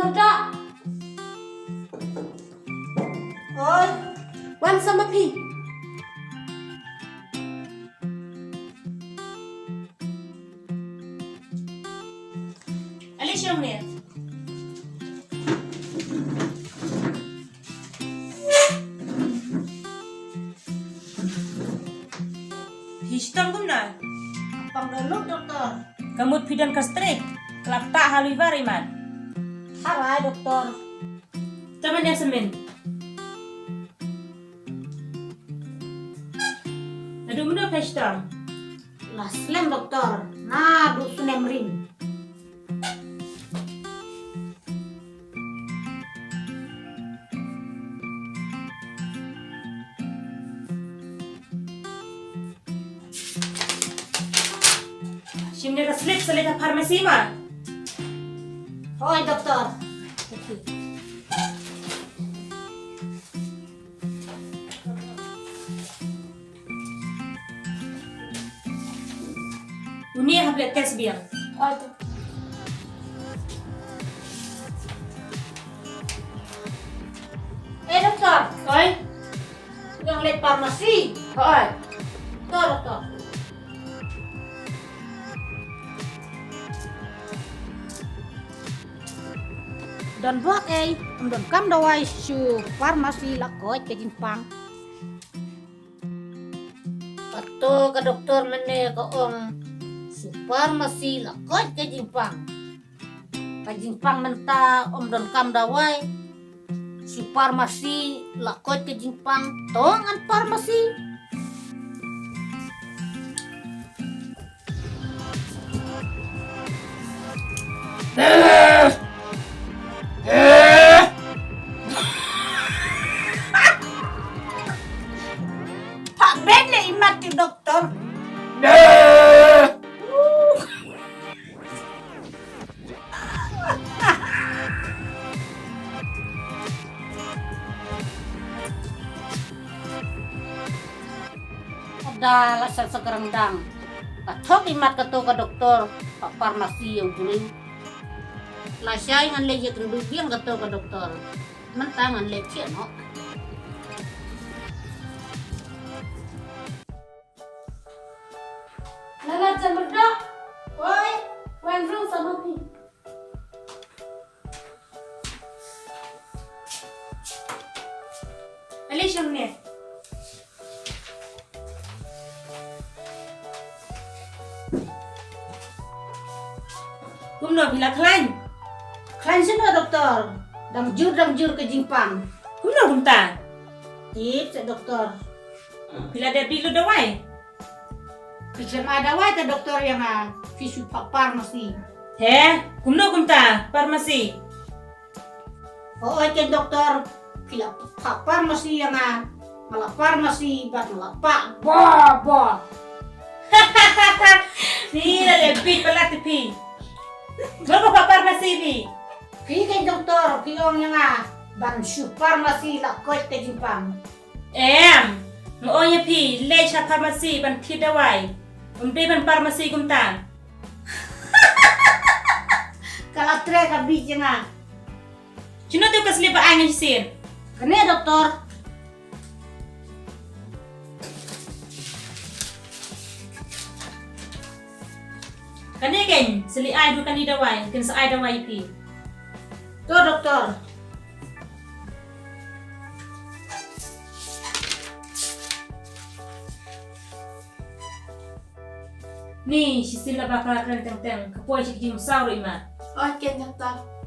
Zamrda. Oi, Wan sama Pi. ليش يوميات؟ Hishtam gumna, panggalog doktor. kamut pidan kastrik, kelap tak halivar iman. Harai doktor. Taman ya semen. Aduh mana hishtam? Laslem doktor. Nah, dusunem rin. Shimne kaslik salita farmasi ma. Oi doktor. Dunia hablet tes biang. Oi doktor. Doktor. Oi, Yang lihat farmasi. oi. Doktor. Dan buat don kam dawai su farmasi lakoi ke Jimpang. Pato ke dokter mene ke om su farmasi lakoi ke Jimpang. Ke Jimpang menta om don kam dawai su farmasi lakoi ke Jimpang tongan farmasi. Pak Bele mati dokter. Ada lasal segerendang. Katok imat ketua ke dokter Pak farmasi yang guling. Lasai ngan leje kendubian ketua ke dokter. Mentangan lecet no. Lala Zamrda. Oi, Wan Rung sama Pi. ليش يوميات؟ Kumno bila klan. klan sini dokter. Damjur ke Jimpang. Kumno kumta. Tip se dokter. Bila dia bilu dawai. Kisah ada wae ke dokter yang visu farmasi. He, kumno kumta farmasi. Oh, ke dokter kila farmasi yang malah farmasi bat malah pak bo. Ni lebih pelat pi. Berapa pak farmasi pi? Ke dokter kiong yang ban su farmasi la koit ke Jimpang. Moonya pi lecha farmasi ban tidawai. Umpi ban farmasi kumta. Kalau tre ka bij yang Cino tu kasli pa angin sin. kene dokter. Kani kan seli ai du kan dawai, kan sa ai dawai pi. Tuh dokter. Ni si sila bakal kan teng-teng kapoi si kim sauro ima. Oi doktor.